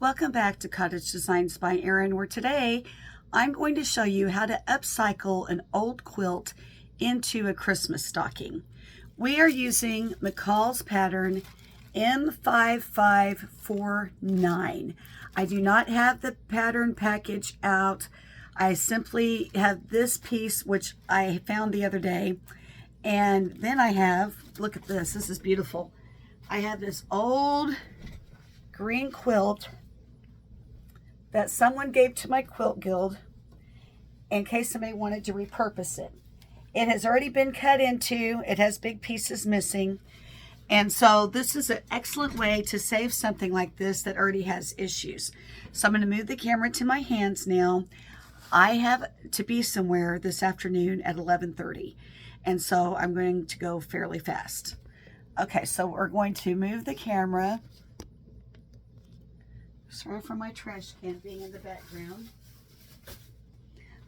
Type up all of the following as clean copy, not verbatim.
Welcome back to Cottage Designs by Erin, where today I'm going to show you how to upcycle an old quilt into a Christmas stocking. We are using McCall's pattern M5549. I do not have the pattern package out. I simply have this piece, which I found the other day. And then I have, look at this, this is beautiful. I have this old green quilt that someone gave to my quilt guild in case somebody wanted to repurpose it. It has already been cut into, it has big pieces missing. And so this is an excellent way to save something like this that already has issues. So I'm going to move the camera to my hands now. I have to be somewhere this afternoon at 11:30. And so I'm going to go fairly fast. Okay, so we're going to move the camera. Sorry for my trash can being in the background.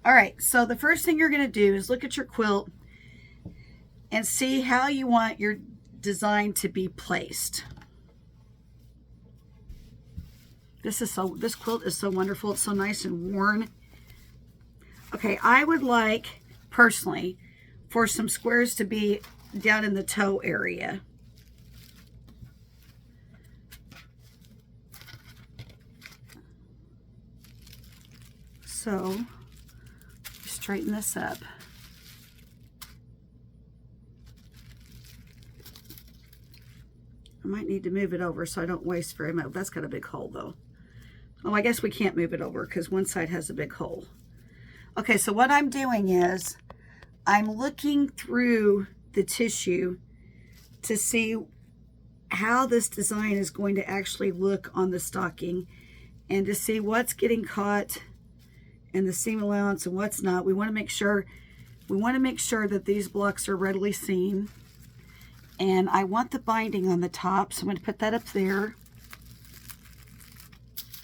All right, so the first thing you're going to do is look at your quilt and see how you want your design to be placed. This quilt is so wonderful. It's so nice and worn. Okay, I would like personally for some squares to be down in the toe area. So straighten this up. I might need to move it over so I don't waste very much. That's got a big hole though. Oh, I guess we can't move it over because one side has a big hole. Okay, so what I'm doing is I'm looking through the tissue to see how this design is going to actually look on the stocking and to see what's getting caught and the seam allowance and what's not. We want to make sure that these blocks are readily seen. And I want the binding on the top, so I'm going to put that up there.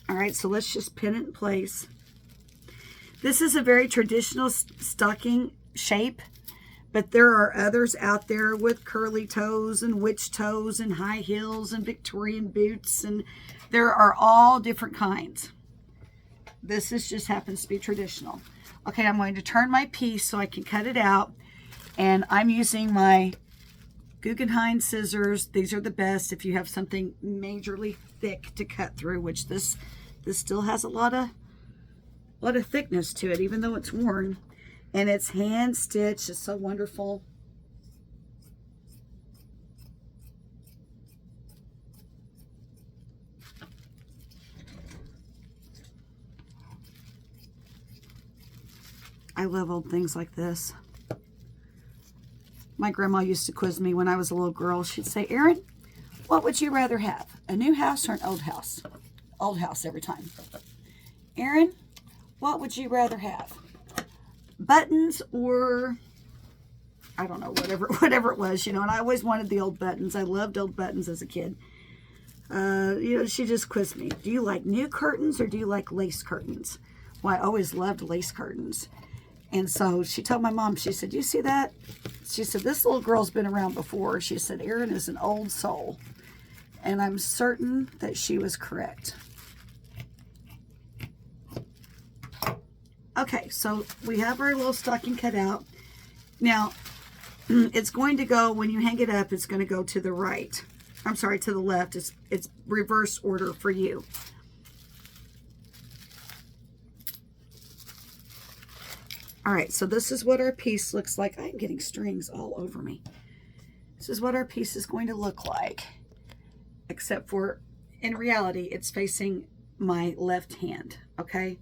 All right, so let's just pin it in place. This is a very traditional stocking shape, but there are others out there with curly toes and witch toes and high heels and Victorian boots, and there are all different kinds. This just happens to be traditional. Okay, I'm going to turn my piece so I can cut it out. And I'm using my Guggenheim scissors. These are the best if you have something majorly thick to cut through, which this still has a lot of thickness to it, even though it's worn. And it's hand stitched. It's so wonderful. I love old things like this. My grandma used to quiz me when I was a little girl. She'd say, Erin, what would you rather have? A new house or an old house? Old house every time. Erin, what would you rather have? Buttons or, I don't know, whatever it was, you know, and I always wanted the old buttons. I loved old buttons as a kid. You know, she just quizzed me. Do you like new curtains or do you like lace curtains? Well, I always loved lace curtains. And so she told my mom, she said, you see that? She said, this little girl's been around before. She said, Erin is an old soul. And I'm certain that she was correct. Okay, so we have our little stocking cut out. Now, it's going to go, when you hang it up, it's going to go to the right. I'm sorry, to the left. It's reverse order for you. All right, so this is what our piece looks like. I'm getting strings all over me. This is what our piece is going to look like, except for, in reality, it's facing my left hand, okay?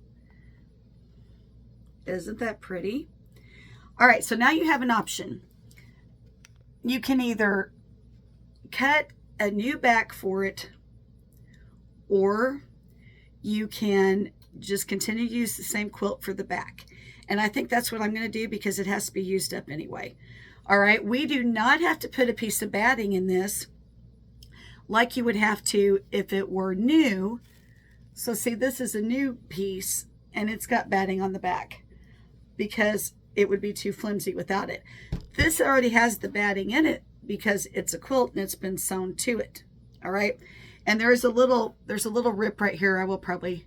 Isn't that pretty? All right, so now you have an option. You can either cut a new back for it, or you can just continue to use the same quilt for the back. And I think that's what I'm going to do because it has to be used up anyway. All right, we do not have to put a piece of batting in this like you would have to if it were new. So see, this is a new piece and it's got batting on the back because it would be too flimsy without it. This already has the batting in it because it's a quilt and it's been sewn to it. All right. And there's a little rip right here. I will probably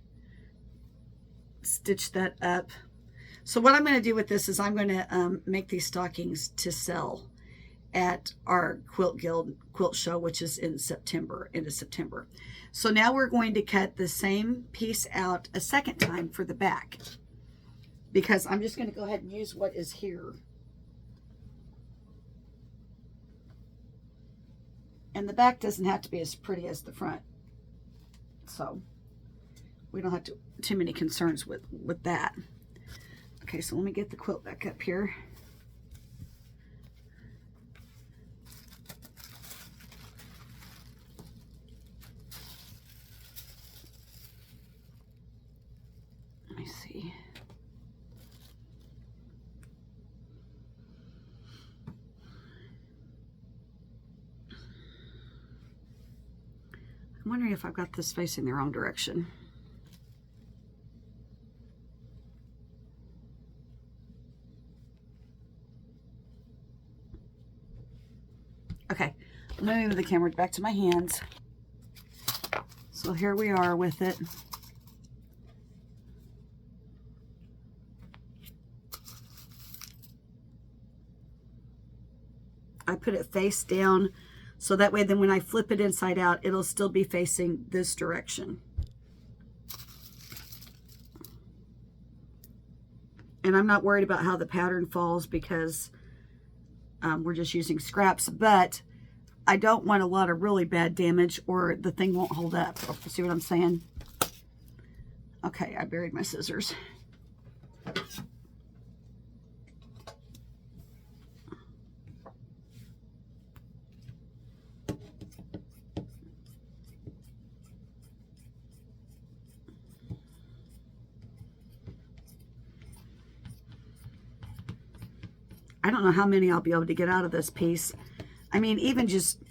stitch that up. So what I'm going to do with this is I'm going to make these stockings to sell at our Quilt Guild quilt show, which is in September, into September. So now we're going to cut the same piece out a second time for the back, because I'm just going to go ahead and use what is here. And the back doesn't have to be as pretty as the front, so we don't have too many concerns with that. Okay, so let me get the quilt back up here. Let me see. I'm wondering if I've got this facing the wrong direction. Okay, I'm going to move the camera back to my hands. So here we are with it. I put it face down, so that way then when I flip it inside out, it'll still be facing this direction. And I'm not worried about how the pattern falls, because we're just using scraps, but I don't want a lot of really bad damage or the thing won't hold up. See what I'm saying? Okay, I buried my scissors. I don't know how many I'll be able to get out of this piece. I mean, even just,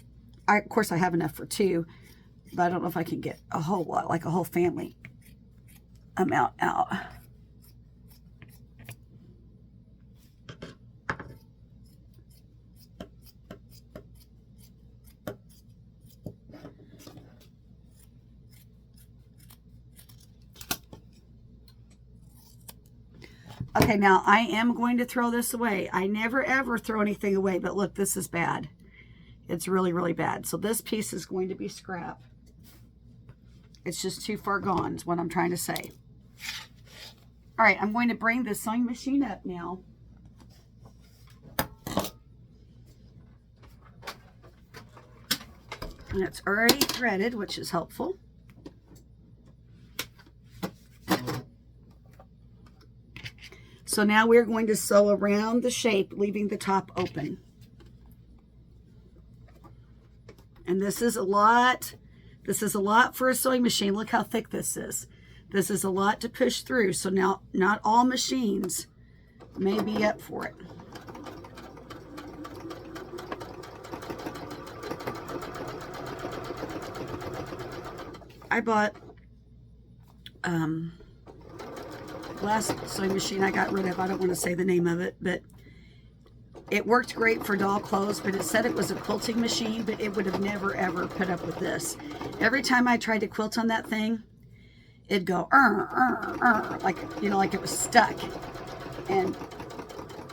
of course I have enough for two, but I don't know if I can get a whole lot, like a whole family amount out. Okay, now I am going to throw this away. I never ever throw anything away, but look, this is bad. It's really, really bad. So this piece is going to be scrap. It's just too far gone is what I'm trying to say. All right, I'm going to bring the sewing machine up now. And it's already threaded, which is helpful. So now we're going to sew around the shape, leaving the top open. And this is a lot. This is a lot for a sewing machine. Look how thick this is. This is a lot to push through. So now not all machines may be up for it. I bought last sewing machine I got rid of. I don't want to say the name of it, but it worked great for doll clothes, but it said it was a quilting machine, but it would have never ever put up with this. Every time I tried to quilt on that thing, it'd go like, you know, like it was stuck. And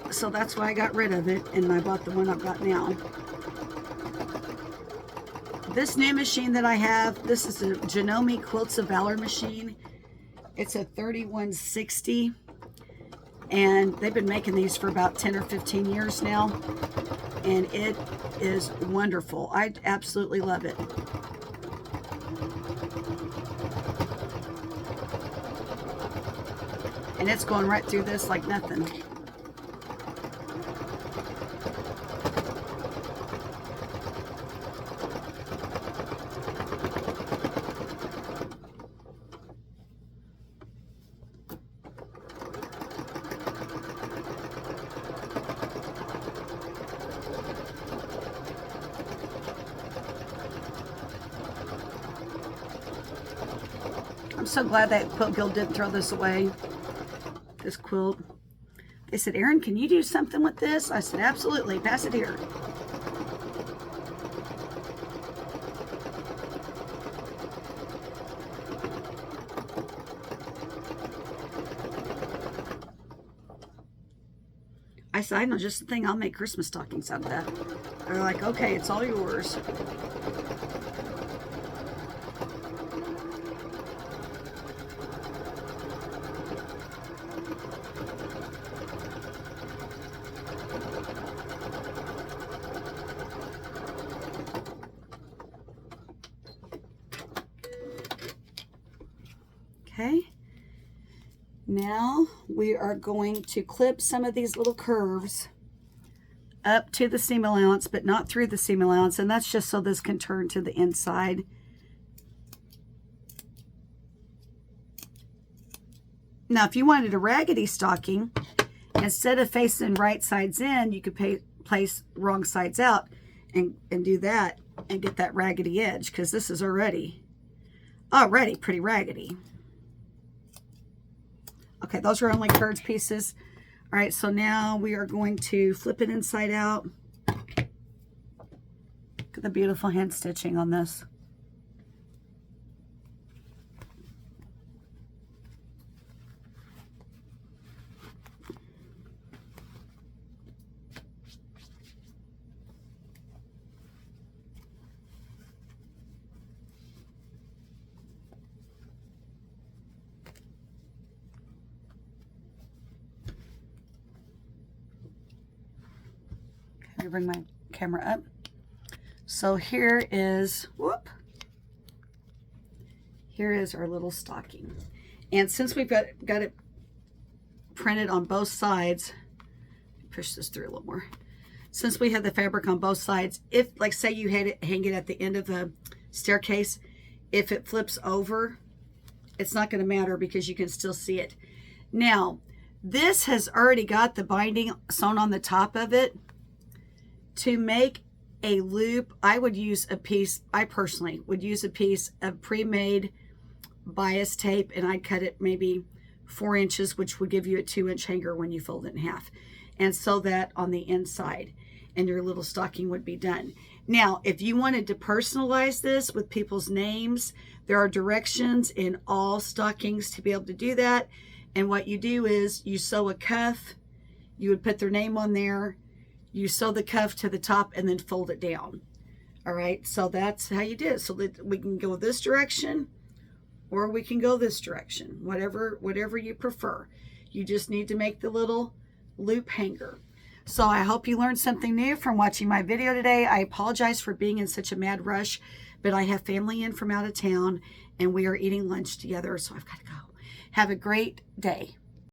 so that's why I got rid of it, and I bought the one I've got now. This new machine that I have, this is a Janome Quilts of Valor machine. It's a 3160, and they've been making these for about 10 or 15 years now, and it is wonderful. I absolutely love it. And it's going right through this like nothing. I'm so glad that Quilt Guild didn't throw this away, this quilt. They said, Erin, can you do something with this? I said, absolutely, pass it here. I said, I know just the thing. I'll make Christmas stockings out of that. They're like, okay, it's all yours. Okay. Now we are going to clip some of these little curves up to the seam allowance, but not through the seam allowance, and that's just so this can turn to the inside. Now, if you wanted a raggedy stocking, instead of facing right sides in, you could place wrong sides out and do that and get that raggedy edge, because this is already pretty raggedy. Okay, those are only curved pieces. All right, so now we are going to flip it inside out. Look at the beautiful hand stitching on this. Let me bring my camera up. So here is our little stocking. And since we've got it printed on both sides, push this through a little more. Since we have the fabric on both sides, if, like, say you had it hang it at the end of the staircase, if it flips over, it's not going to matter because you can still see it. Now, this has already got the binding sewn on the top of it. To make a loop, I personally would use a piece of pre-made bias tape, and I'd cut it maybe 4 inches, which would give you a 2-inch hanger when you fold it in half, and sew that on the inside, and your little stocking would be done. Now, if you wanted to personalize this with people's names, there are directions in all stockings to be able to do that. And what you do is you sew a cuff, you would put their name on there, you sew the cuff to the top, and then fold it down. All right, so that's how you do it. So that we can go this direction, or we can go this direction, whatever you prefer. You just need to make the little loop hanger. So I hope you learned something new from watching my video today. I apologize for being in such a mad rush, but I have family in from out of town, and we are eating lunch together, so I've got to go. Have a great day.